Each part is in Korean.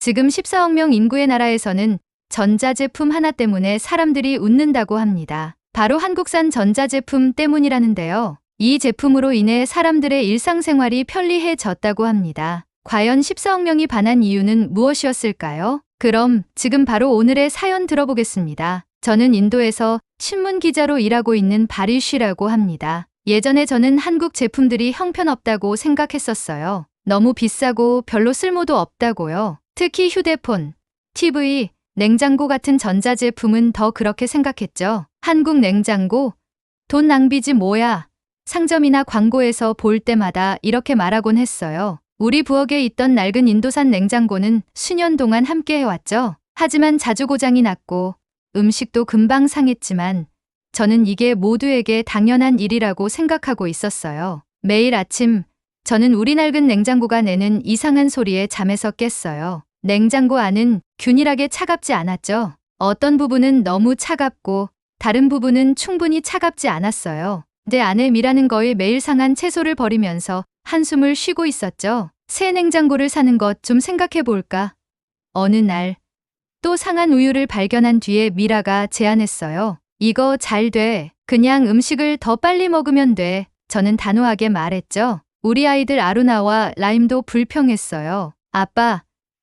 지금 14억 명 인구의 나라에서는 전자제품 하나 때문에 사람들이 웃는다고 합니다. 바로 한국산 전자제품 때문이라는데요. 이 제품으로 인해 사람들의 일상생활이 편리해졌다고 합니다. 과연 14억 명이 반한 이유는 무엇이었을까요? 그럼 지금 바로 오늘의 사연 들어보겠습니다. 저는 인도에서 신문 기자로 일하고 있는 바리쉬라고 합니다. 예전에 저는 한국 제품들이 형편없다고 생각했었어요. 너무 비싸고 별로 쓸모도 없다고요. 특히 휴대폰, TV, 냉장고 같은 전자제품은 더 그렇게 생각했죠. 한국 냉장고? 돈 낭비지 뭐야. 상점이나 광고에서 볼 때마다 이렇게 말하곤 했어요. 우리 부엌에 있던 낡은 인도산 냉장고는 수년 동안 함께 해왔죠. 하지만 자주 고장이 났고 음식도 금방 상했지만 저는 이게 모두에게 당연한 일이라고 생각하고 있었어요. 매일 아침 저는 우리 낡은 냉장고가 내는 이상한 소리에 잠에서 깼어요. 냉장고 안은 균일하게 차갑지 않았죠. 어떤 부분은 너무 차갑고 다른 부분은 충분히 차갑지 않았어요. 내 안에 미라는 거에 매일 상한 채소를 버리면서 한숨을 쉬고 있었죠. 새 냉장고를 사는 것 좀 생각해 볼까? 어느 날 또 상한 우유를 발견한 뒤에 미라가 제안했어요. 이거 잘 돼. 그냥 음식을 더 빨리 먹으면 돼. 저는 단호하게 말했죠. 우리 아이들 아루나와 라임도 불평했어요. 아빠,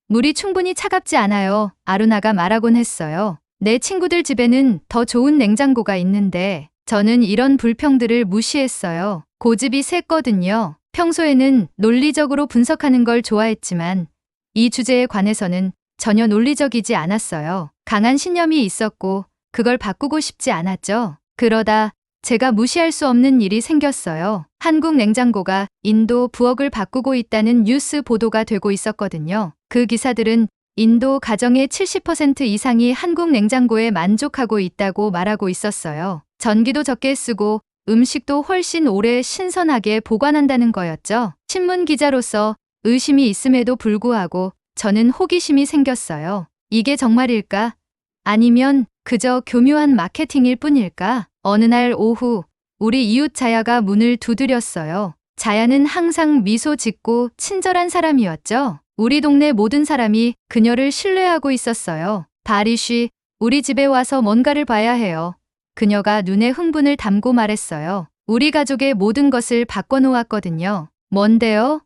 물이 충분히 차갑지 않아요. 아루나가 말하곤 했어요. 내 친구들 집에는 더 좋은 냉장고가 있는데 저는 이런 불평들을 무시했어요. 고집이 셌거든요. 평소에는 논리적으로 분석하는 걸 좋아했지만 이 주제에 관해서는 전혀 논리적이지 않았어요. 강한 신념이 있었고 그걸 바꾸고 싶지 않았죠. 그러다 제가 무시할 수 없는 일이 생겼어요. 한국 냉장고가 인도 부엌을 바꾸고 있다는 뉴스 보도가 되고 있었거든요. 그 기사들은 인도 가정의 70% 이상이 한국 냉장고에 만족하고 있다고 말하고 있었어요. 전기도 적게 쓰고 음식도 훨씬 오래 신선하게 보관한다는 거였죠. 신문 기자로서 의심이 있음에도 불구하고 저는 호기심이 생겼어요. 이게 정말일까? 아니면 그저 교묘한 마케팅일 뿐일까? 어느 날 오후 우리 이웃 자야가 문을 두드렸어요. 자야는 항상 미소 짓고 친절한 사람이었죠. 우리 동네 모든 사람이 그녀를 신뢰하고 있었어요. 바리쉬, 우리 집에 와서 뭔가를 봐야 해요. 그녀가 눈에 흥분을 담고 말했어요. 우리 가족의 모든 것을 바꿔놓았거든요. 뭔데요?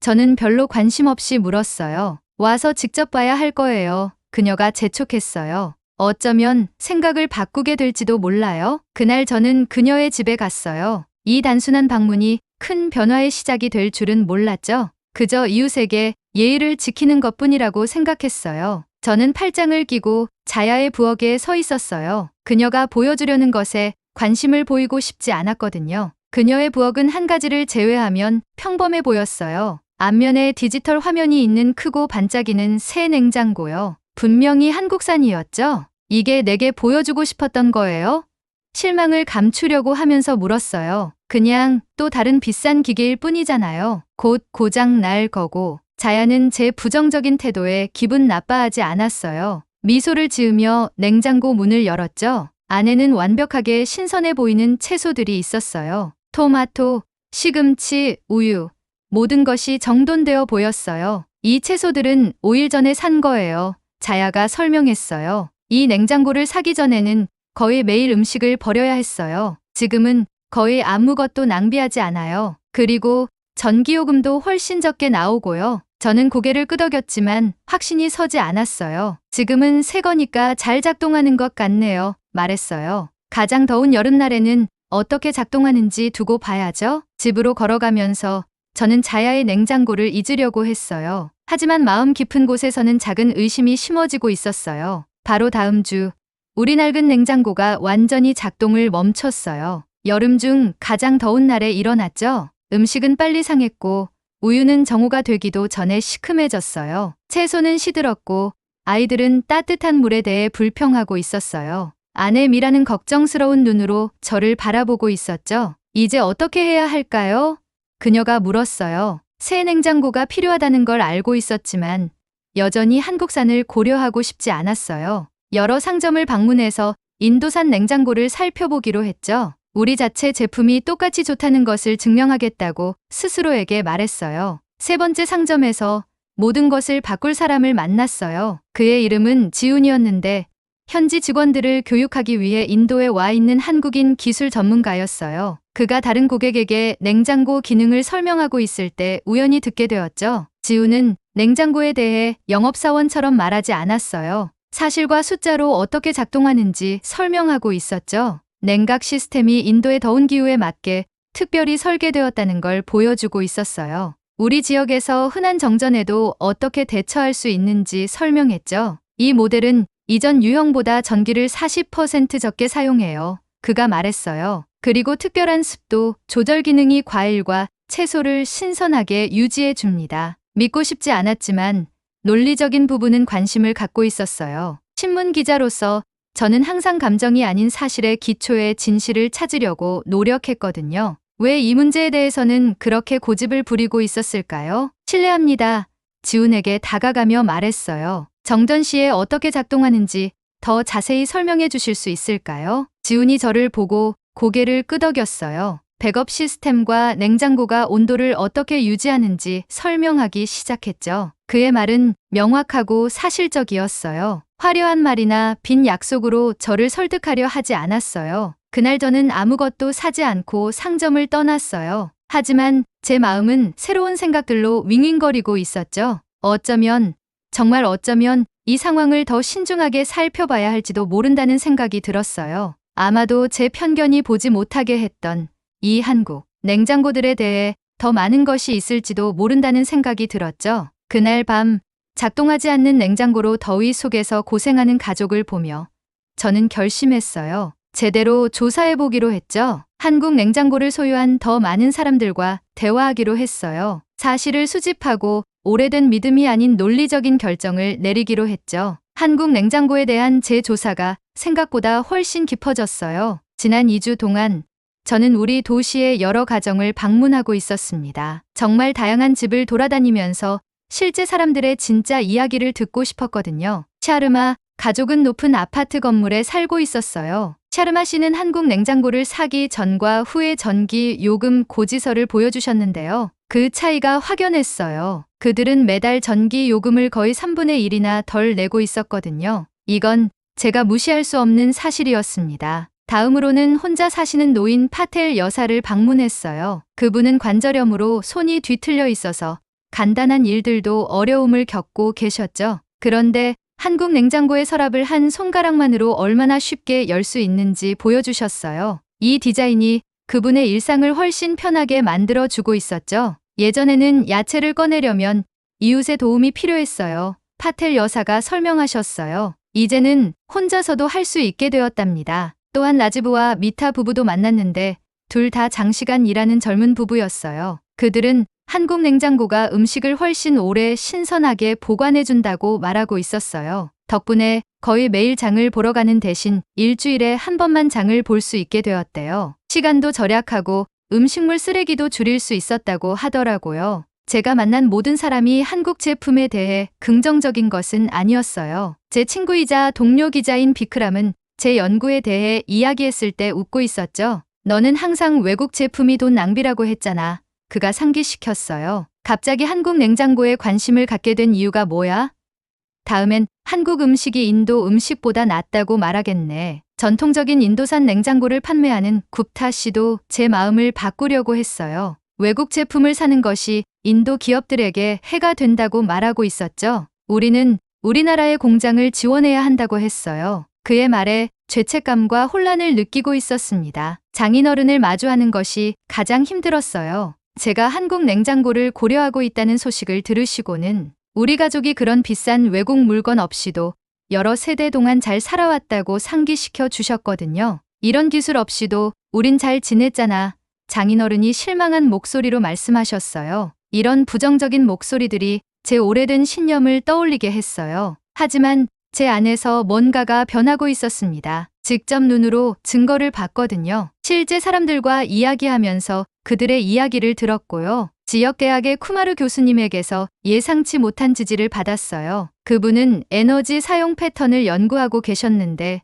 저는 별로 관심 없이 물었어요. 와서 직접 봐야 할 거예요. 그녀가 재촉했어요. 어쩌면 생각을 바꾸게 될지도 몰라요. 그날 저는 그녀의 집에 갔어요. 이 단순한 방문이 큰 변화의 시작이 될 줄은 몰랐죠. 그저 이웃에게 예의를 지키는 것뿐이라고 생각했어요. 저는 팔짱을 끼고 자야의 부엌에 서 있었어요. 그녀가 보여주려는 것에 관심을 보이고 싶지 않았거든요. 그녀의 부엌은 한 가지를 제외하면 평범해 보였어요. 앞면에 디지털 화면이 있는 크고 반짝이는 새 냉장고요. 분명히 한국산이었죠? 이게 내게 보여주고 싶었던 거예요? 실망을 감추려고 하면서 물었어요. 그냥 또 다른 비싼 기계일 뿐이잖아요. 곧 고장 날 거고. 자야는 제 부정적인 태도에 기분 나빠하지 않았어요. 미소를 지으며 냉장고 문을 열었죠. 안에는 완벽하게 신선해 보이는 채소들이 있었어요. 토마토, 시금치, 우유. 모든 것이 정돈되어 보였어요. 이 채소들은 5일 전에 산 거예요. 자야가 설명했어요. 이 냉장고를 사기 전에는 거의 매일 음식을 버려야 했어요. 지금은 거의 아무것도 낭비하지 않아요. 그리고 전기요금도 훨씬 적게 나오고요. 저는 고개를 끄덕였지만 확신이 서지 않았어요. 지금은 새 거니까 잘 작동하는 것 같네요. 말했어요. 가장 더운 여름날에는 어떻게 작동하는지 두고 봐야죠. 집으로 걸어가면서 저는 자야의 냉장고를 잊으려고 했어요. 하지만 마음 깊은 곳에서는 작은 의심이 심어지고 있었어요. 바로 다음 주 우리 낡은 냉장고가 완전히 작동을 멈췄어요. 여름 중 가장 더운 날에 일어났죠. 음식은 빨리 상했고 우유는 정오가 되기도 전에 시큼해졌어요. 채소는 시들었고 아이들은 따뜻한 물에 대해 불평하고 있었어요. 아내 미라는 걱정스러운 눈으로 저를 바라보고 있었죠. 이제 어떻게 해야 할까요? 그녀가 물었어요. 새 냉장고가 필요하다는 걸 알고 있었지만 여전히 한국산을 고려하고 싶지 않았어요. 여러 상점을 방문해서 인도산 냉장고를 살펴보기로 했죠. 우리 자체 제품이 똑같이 좋다는 것을 증명하겠다고 스스로에게 말했어요. 세 번째 상점에서 모든 것을 바꿀 사람을 만났어요. 그의 이름은 지훈이었는데 현지 직원들을 교육하기 위해 인도에 와 있는 한국인 기술 전문가였어요. 그가 다른 고객에게 냉장고 기능을 설명하고 있을 때 우연히 듣게 되었죠. 지훈은 냉장고에 대해 영업사원처럼 말하지 않았어요. 사실과 숫자로 어떻게 작동하는지 설명하고 있었죠. 냉각 시스템이 인도의 더운 기후에 맞게 특별히 설계되었다는 걸 보여주고 있었어요. 우리 지역에서 흔한 정전에도 어떻게 대처할 수 있는지 설명했죠. 이 모델은 이전 유형보다 전기를 40% 적게 사용해요. 그가 말했어요. 그리고 특별한 습도 조절 기능이 과일과 채소를 신선하게 유지해 줍니다. 믿고 싶지 않았지만 논리적인 부분은 관심을 갖고 있었어요. 신문 기자로서 저는 항상 감정이 아닌 사실의 기초의 진실을 찾으려고 노력했거든요. 왜 이 문제에 대해서는 그렇게 고집을 부리고 있었을까요? 실례합니다. 지훈에게 다가가며 말했어요. 정전 시에 어떻게 작동하는지 더 자세히 설명해 주실 수 있을까요? 지훈이 저를 보고 고개를 끄덕였어요. 백업 시스템과 냉장고가 온도를 어떻게 유지하는지 설명하기 시작했죠. 그의 말은 명확하고 사실적이었어요. 화려한 말이나 빈 약속으로 저를 설득하려 하지 않았어요. 그날 저는 아무것도 사지 않고 상점을 떠났어요. 하지만 제 마음은 새로운 생각들로 윙윙거리고 있었죠. 정말 어쩌면 이 상황을 더 신중하게 살펴봐야 할지도 모른다는 생각이 들었어요. 아마도 제 편견이 보지 못하게 했던 이 한국 냉장고들에 대해 더 많은 것이 있을지도 모른다는 생각이 들었죠. 그날 밤 작동하지 않는 냉장고로 더위 속에서 고생하는 가족을 보며 저는 결심했어요. 제대로 조사해보기로 했죠. 한국 냉장고를 소유한 더 많은 사람들과 대화하기로 했어요. 사실을 수집하고 오래된 믿음이 아닌 논리적인 결정을 내리기로 했죠. 한국 냉장고에 대한 제 조사가 생각보다 훨씬 깊어졌어요. 지난 2주 동안 저는 우리 도시의 여러 가정을 방문하고 있었습니다. 정말 다양한 집을 돌아다니면서 실제 사람들의 진짜 이야기를 듣고 싶었거든요. 샤르마 가족은 높은 아파트 건물에 살고 있었어요. 샤르마 씨는 한국 냉장고를 사기 전과 후의 전기 요금 고지서를 보여주셨는데요. 그 차이가 확연했어요. 그들은 매달 전기 요금을 거의 3분의 1이나 덜 내고 있었거든요. 이건 제가 무시할 수 없는 사실이었습니다. 다음으로는 혼자 사시는 노인 파텔 여사를 방문했어요. 그분은 관절염으로 손이 뒤틀려 있어서 간단한 일들도 어려움을 겪고 계셨죠. 그런데 한국 냉장고의 서랍을 한 손가락만으로 얼마나 쉽게 열 수 있는지 보여주셨어요. 이 디자인이 그분의 일상을 훨씬 편하게 만들어주고 있었죠. 예전에는 야채를 꺼내려면 이웃의 도움이 필요했어요. 파텔 여사가 설명하셨어요. 이제는 혼자서도 할 수 있게 되었답니다. 또한 라지브와 미타 부부도 만났는데 둘 다 장시간 일하는 젊은 부부였어요. 그들은 한국 냉장고가 음식을 훨씬 오래 신선하게 보관해준다고 말하고 있었어요. 덕분에 거의 매일 장을 보러 가는 대신 일주일에 한 번만 장을 볼 수 있게 되었대요. 시간도 절약하고 음식물 쓰레기도 줄일 수 있었다고 하더라고요. 제가 만난 모든 사람이 한국 제품에 대해 긍정적인 것은 아니었어요. 제 친구이자 동료 기자인 비크람은 제 연구에 대해 이야기했을 때 웃고 있었죠. 너는 항상 외국 제품이 돈 낭비라고 했잖아. 그가 상기시켰어요. 갑자기 한국 냉장고에 관심을 갖게 된 이유가 뭐야? 다음엔 한국 음식이 인도 음식보다 낫다고 말하겠네. 전통적인 인도산 냉장고를 판매하는 굽타 씨도 제 마음을 바꾸려고 했어요. 외국 제품을 사는 것이 인도 기업들에게 해가 된다고 말하고 있었죠. 우리는 우리나라의 공장을 지원해야 한다고 했어요. 그의 말에 죄책감과 혼란을 느끼고 있었습니다. 장인어른을 마주하는 것이 가장 힘들었어요. 제가 한국 냉장고를 고려하고 있다는 소식을 들으시고는 우리 가족이 그런 비싼 외국 물건 없이도 여러 세대 동안 잘 살아왔다고 상기시켜 주셨거든요. 이런 기술 없이도 우린 잘 지냈잖아. 장인어른이 실망한 목소리로 말씀하셨어요. 이런 부정적인 목소리들이 제 오래된 신념을 떠올리게 했어요. 하지만 제 안에서 뭔가가 변하고 있었습니다. 직접 눈으로 증거를 봤거든요. 실제 사람들과 이야기하면서 그들의 이야기를 들었고요. 지역대학의 쿠마르 교수님에게서 예상치 못한 지지를 받았어요. 그분은 에너지 사용 패턴을 연구하고 계셨는데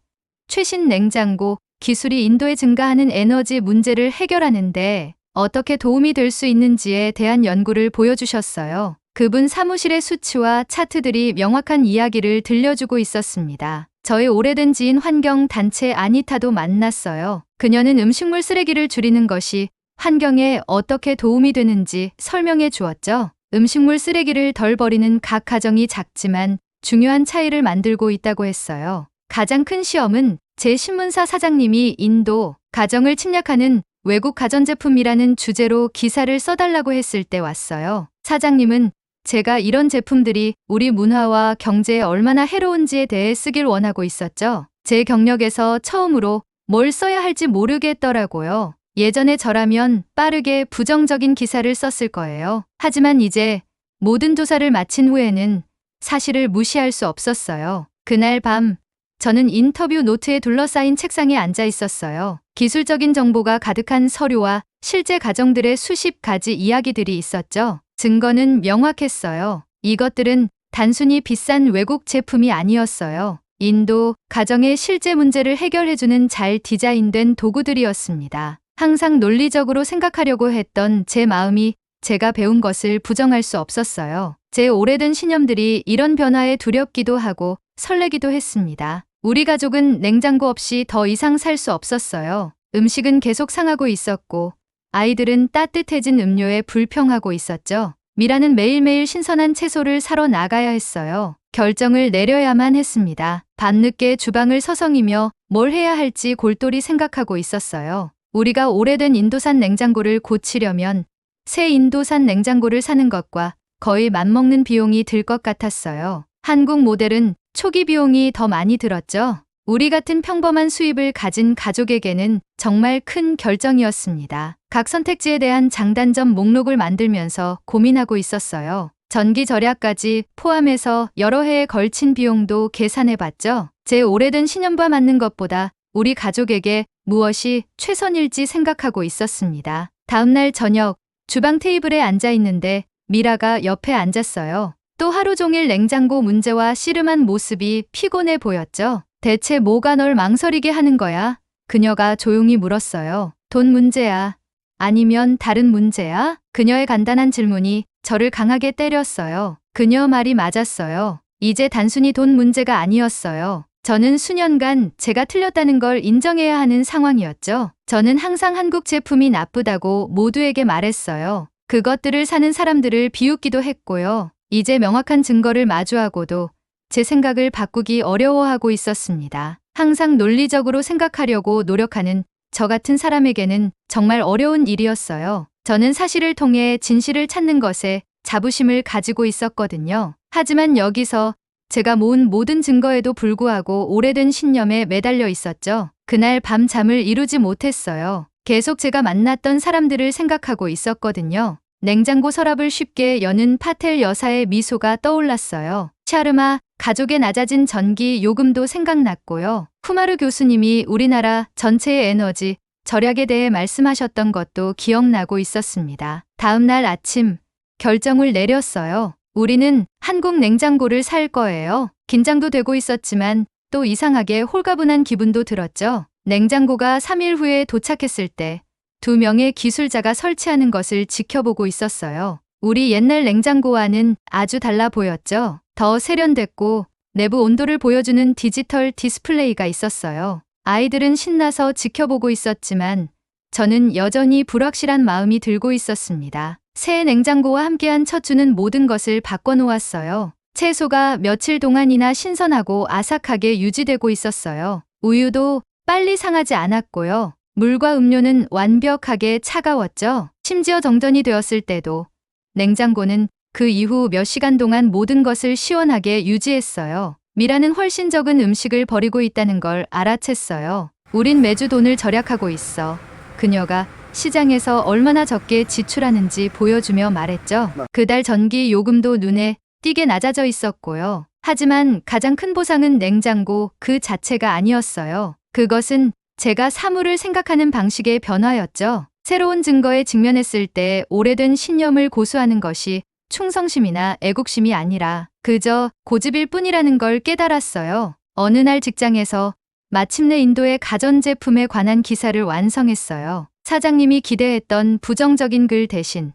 최신 냉장고 기술이 인도에 증가하는 에너지 문제를 해결하는데 어떻게 도움이 될 수 있는지에 대한 연구를 보여주셨어요. 그분 사무실의 수치와 차트들이 명확한 이야기를 들려주고 있었습니다. 저의 오래된 지인 환경 단체 아니타도 만났어요. 그녀는 음식물 쓰레기를 줄이는 것이 환경에 어떻게 도움이 되는지 설명해 주었죠. 음식물 쓰레기를 덜 버리는 각 가정이 작지만 중요한 차이를 만들고 있다고 했어요. 가장 큰 시험은 제 신문사 사장님이 인도 가정을 침략하는 외국 가전제품이라는 주제로 기사를 써달라고 했을 때 왔어요. 사장님은 제가 이런 제품들이 우리 문화와 경제에 얼마나 해로운지에 대해 쓰길 원하고 있었죠. 제 경력에서 처음으로 뭘 써야 할지 모르겠더라고요. 예전에 저라면 빠르게 부정적인 기사를 썼을 거예요. 하지만 이제 모든 조사를 마친 후에는 사실을 무시할 수 없었어요. 그날 밤 저는 인터뷰 노트에 둘러싸인 책상에 앉아 있었어요. 기술적인 정보가 가득한 서류와 실제 가정들의 수십 가지 이야기들이 있었죠. 증거는 명확했어요. 이것들은 단순히 비싼 외국 제품이 아니었어요. 인도 가정의 실제 문제를 해결해주는 잘 디자인된 도구들이었습니다. 항상 논리적으로 생각하려고 했던 제 마음이 제가 배운 것을 부정할 수 없었어요. 제 오래된 신념들이 이런 변화에 두렵기도 하고 설레기도 했습니다. 우리 가족은 냉장고 없이 더 이상 살 수 없었어요. 음식은 계속 상하고 있었고 아이들은 따뜻해진 음료에 불평하고 있었죠. 미라는 매일매일 신선한 채소를 사러 나가야 했어요. 결정을 내려야만 했습니다. 밤늦게 주방을 서성이며 뭘 해야 할지 골똘히 생각하고 있었어요. 우리가 오래된 인도산 냉장고를 고치려면 새 인도산 냉장고를 사는 것과 거의 맞먹는 비용이 들 것 같았어요. 한국 모델은 초기 비용이 더 많이 들었죠. 우리 같은 평범한 수입을 가진 가족에게는 정말 큰 결정이었습니다. 각 선택지에 대한 장단점 목록을 만들면서 고민하고 있었어요. 전기 절약까지 포함해서 여러 해에 걸친 비용도 계산해봤죠. 제 오래된 신념과 맞는 것보다 우리 가족에게 무엇이 최선일지 생각하고 있었습니다. 다음날 저녁 주방 테이블에 앉아 있는데 미라가 옆에 앉았어요. 또 하루 종일 냉장고 문제와 씨름한 모습이 피곤해 보였죠. 대체 뭐가 널 망설이게 하는 거야? 그녀가 조용히 물었어요. 돈 문제야? 아니면 다른 문제야? 그녀의 간단한 질문이 저를 강하게 때렸어요. 그녀 말이 맞았어요. 이제 단순히 돈 문제가 아니었어요. 저는 수년간 제가 틀렸다는 걸 인정해야 하는 상황이었죠. 저는 항상 한국 제품이 나쁘다고 모두에게 말했어요. 그것들을 사는 사람들을 비웃기도 했고요. 이제 명확한 증거를 마주하고도 제 생각을 바꾸기 어려워하고 있었습니다. 항상 논리적으로 생각하려고 노력하는 저 같은 사람에게는 정말 어려운 일이었어요. 저는 사실을 통해 진실을 찾는 것에 자부심을 가지고 있었거든요. 하지만 여기서 제가 모은 모든 증거에도 불구하고 오래된 신념에 매달려 있었죠. 그날 밤 잠을 이루지 못했어요. 계속 제가 만났던 사람들을 생각하고 있었거든요. 냉장고 서랍을 쉽게 여는 파텔 여사의 미소가 떠올랐어요. 샤르마 가족의 낮아진 전기 요금도 생각났고요. 쿠마르 교수님이 우리나라 전체의 에너지 절약에 대해 말씀하셨던 것도 기억나고 있었습니다. 다음 날 아침 결정을 내렸어요. 우리는 한국 냉장고를 살 거예요. 긴장도 되고 있었지만 또 이상하게 홀가분한 기분도 들었죠. 냉장고가 3일 후에 도착했을 때 2명의 기술자가 설치하는 것을 지켜보고 있었어요. 우리 옛날 냉장고와는 아주 달라 보였죠. 더 세련됐고 내부 온도를 보여주는 디지털 디스플레이가 있었어요. 아이들은 신나서 지켜보고 있었지만 저는 여전히 불확실한 마음이 들고 있었습니다. 새 냉장고와 함께한 첫 주는 모든 것을 바꿔놓았어요. 채소가 며칠 동안이나 신선하고 아삭하게 유지되고 있었어요. 우유도 빨리 상하지 않았고요. 물과 음료는 완벽하게 차가웠죠. 심지어 정전이 되었을 때도 냉장고는 그 이후 몇 시간 동안 모든 것을 시원하게 유지했어요. 미라는 훨씬 적은 음식을 버리고 있다는 걸 알아챘어요. 우린 매주 돈을 절약하고 있어. 그녀가 시장에서 얼마나 적게 지출하는지 보여주며 말했죠. 그달 전기 요금도 눈에 띄게 낮아져 있었고요. 하지만 가장 큰 보상은 냉장고 그 자체가 아니었어요. 그것은 제가 사물을 생각하는 방식의 변화였죠. 새로운 증거에 직면했을 때 오래된 신념을 고수하는 것이 충성심이나 애국심이 아니라 그저 고집일 뿐이라는 걸 깨달았어요. 어느 날 직장에서 마침내 인도의 가전제품에 관한 기사를 완성했어요. 사장님이 기대했던 부정적인 글 대신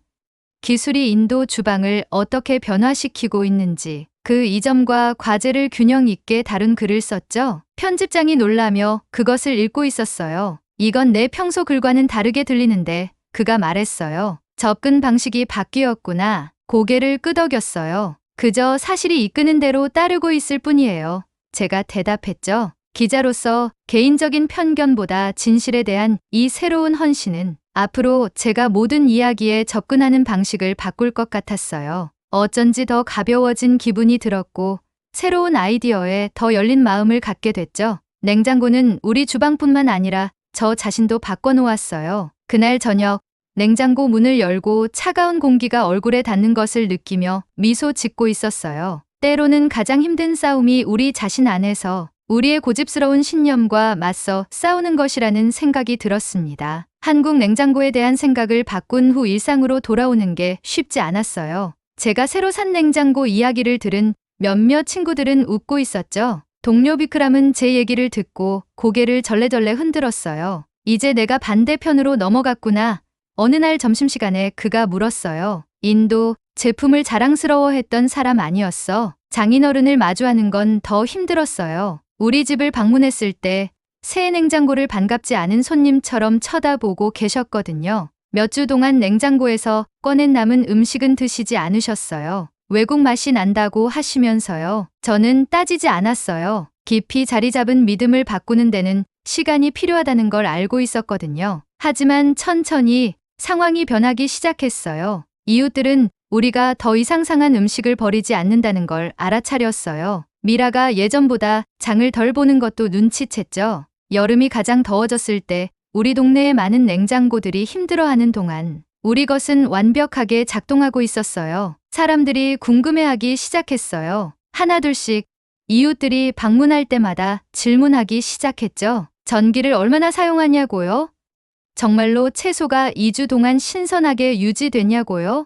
기술이 인도 주방을 어떻게 변화시키고 있는지 그 이점과 과제를 균형 있게 다룬 글을 썼죠. 편집장이 놀라며 그것을 읽고 있었어요. 이건 내 평소 글과는 다르게 들리는데 그가 말했어요. 접근 방식이 바뀌었구나. 고개를 끄덕였어요. 그저 사실이 이끄는 대로 따르고 있을 뿐이에요. 제가 대답했죠. 기자로서 개인적인 편견보다 진실에 대한 이 새로운 헌신은 앞으로 제가 모든 이야기에 접근하는 방식을 바꿀 것 같았어요. 어쩐지 더 가벼워진 기분이 들었고 새로운 아이디어에 더 열린 마음을 갖게 됐죠. 냉장고는 우리 주방뿐만 아니라 저 자신도 바꿔놓았어요. 그날 저녁 냉장고 문을 열고 차가운 공기가 얼굴에 닿는 것을 느끼며 미소 짓고 있었어요. 때로는 가장 힘든 싸움이 우리 자신 안에서 우리의 고집스러운 신념과 맞서 싸우는 것이라는 생각이 들었습니다. 한국 냉장고에 대한 생각을 바꾼 후 일상으로 돌아오는 게 쉽지 않았어요. 제가 새로 산 냉장고 이야기를 들은 몇몇 친구들은 웃고 있었죠. 동료 비크람은 제 얘기를 듣고 고개를 절레절레 흔들었어요. 이제 내가 반대편으로 넘어갔구나. 어느 날 점심시간에 그가 물었어요. 인도 제품을 자랑스러워했던 사람 아니었어? 장인어른을 마주하는 건 더 힘들었어요. 우리 집을 방문했을 때 새 냉장고를 반갑지 않은 손님처럼 쳐다보고 계셨거든요. 몇 주 동안 냉장고에서 꺼낸 남은 음식은 드시지 않으셨어요. 외국 맛이 난다고 하시면서요. 저는 따지지 않았어요. 깊이 자리 잡은 믿음을 바꾸는 데는 시간이 필요하다는 걸 알고 있었거든요. 하지만 천천히 상황이 변하기 시작했어요. 이웃들은 우리가 더 이상 상한 음식을 버리지 않는다는 걸 알아차렸어요. 미라가 예전보다 장을 덜 보는 것도 눈치챘죠. 여름이 가장 더워졌을 때 우리 동네의 많은 냉장고들이 힘들어하는 동안 우리 것은 완벽하게 작동하고 있었어요. 사람들이 궁금해하기 시작했어요. 하나둘씩 이웃들이 방문할 때마다 질문하기 시작했죠. 전기를 얼마나 사용하냐고요? 정말로 채소가 2주 동안 신선하게 유지되냐고요?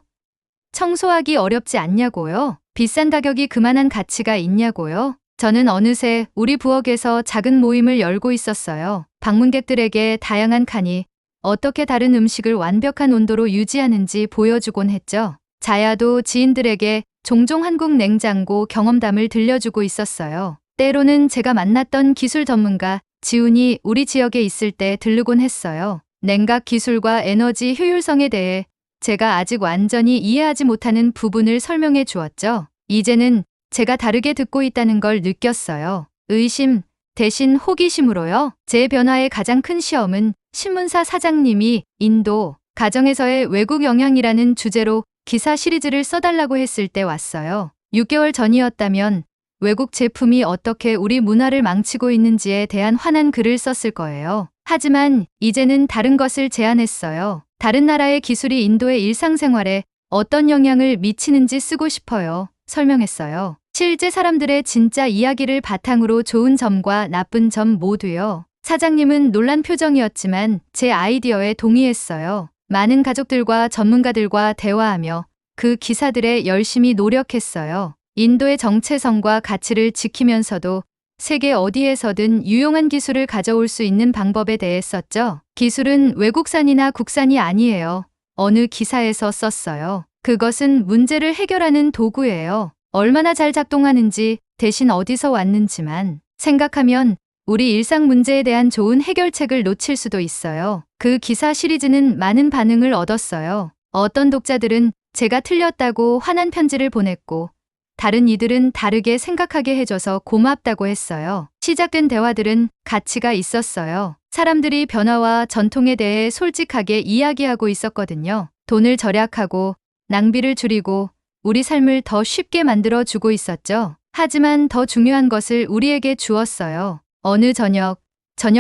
청소하기 어렵지 않냐고요? 비싼 가격이 그만한 가치가 있냐고요? 저는 어느새 우리 부엌에서 작은 모임을 열고 있었어요. 방문객들에게 다양한 칸이 어떻게 다른 음식을 완벽한 온도로 유지하는지 보여주곤 했죠. 자야도 지인들에게 종종 한국 냉장고 경험담을 들려주고 있었어요. 때로는 제가 만났던 기술 전문가 지훈이 우리 지역에 있을 때 들르곤 했어요. 냉각 기술과 에너지 효율성에 대해 제가 아직 완전히 이해하지 못하는 부분을 설명해 주었죠. 이제는 제가 다르게 듣고 있다는 걸 느꼈어요. 의심 대신 호기심으로요. 제 변화의 가장 큰 시험은 신문사 사장님이 인도 가정에서의 외국 영향이라는 주제로 기사 시리즈를 써달라고 했을 때 왔어요. 6개월 전이었다면 외국 제품이 어떻게 우리 문화를 망치고 있는지에 대한 화난 글을 썼을 거예요. 하지만 이제는 다른 것을 제안했어요. 다른 나라의 기술이 인도의 일상생활에 어떤 영향을 미치는지 쓰고 싶어요. 설명했어요. 실제 사람들의 진짜 이야기를 바탕으로 좋은 점과 나쁜 점 모두요. 사장님은 놀란 표정이었지만 제 아이디어에 동의했어요. 많은 가족들과 전문가들과 대화하며 그 기사들에 열심히 노력했어요. 인도의 정체성과 가치를 지키면서도 세계 어디에서든 유용한 기술을 가져올 수 있는 방법에 대해 썼죠. 기술은 외국산이나 국산이 아니에요. 어느 기사에서 썼어요. 그것은 문제를 해결하는 도구예요. 얼마나 잘 작동하는지 대신 어디서 왔는지만 생각하면 우리 일상 문제에 대한 좋은 해결책을 놓칠 수도 있어요. 그 기사 시리즈는 많은 반응을 얻었어요. 어떤 독자들은 제가 틀렸다고 화난 편지를 보냈고 다른 이들은 다르게 생각하게 해줘서 고맙다고 했어요. 시작된 대화들은 가치가 있었어요. 사람들이 변화와 전통에 대해 솔직하게 이야기하고 있었거든요. 돈을 절약하고 낭비를 줄이고 우리 삶을 더 쉽게 만들어주고 있었죠. 하지만 더 중요한 것을 우리에게 주었어요. 어느 저녁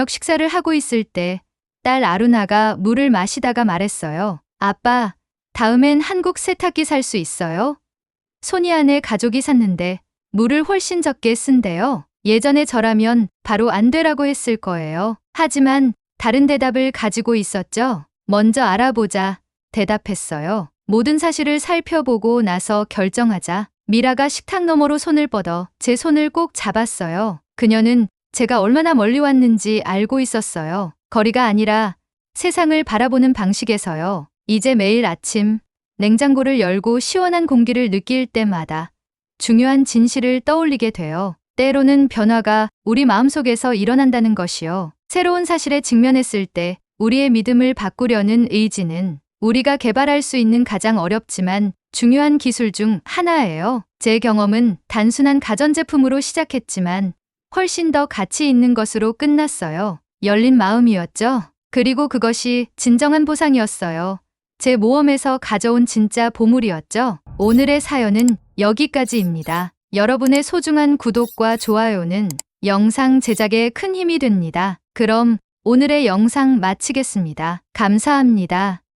식사를 하고 있을 때 딸 아루나가 물을 마시다가 말했어요. 아빠, 다음엔 한국 세탁기 살 수 있어요? 손이 안에 가족이 샀는데 물을 훨씬 적게 쓴대요. 예전에 저라면 바로 안 되라고 했을 거예요. 하지만 다른 대답을 가지고 있었죠. 먼저 알아보자. 대답했어요. 모든 사실을 살펴보고 나서 결정하자. 미라가 식탁 너머로 손을 뻗어 제 손을 꼭 잡았어요. 그녀는 제가 얼마나 멀리 왔는지 알고 있었어요. 거리가 아니라 세상을 바라보는 방식에서요. 이제 매일 아침 냉장고를 열고 시원한 공기를 느낄 때마다 중요한 진실을 떠올리게 돼요. 때로는 변화가 우리 마음속에서 일어난다는 것이요. 새로운 사실에 직면했을 때 우리의 믿음을 바꾸려는 의지는 우리가 개발할 수 있는 가장 어렵지만 중요한 기술 중 하나예요. 제 경험은 단순한 가전제품으로 시작했지만 훨씬 더 가치 있는 것으로 끝났어요. 열린 마음이었죠. 그리고 그것이 진정한 보상이었어요. 제 모험에서 가져온 진짜 보물이었죠. 오늘의 사연은 여기까지입니다. 여러분의 소중한 구독과 좋아요는 영상 제작에 큰 힘이 됩니다. 그럼 오늘의 영상 마치겠습니다. 감사합니다.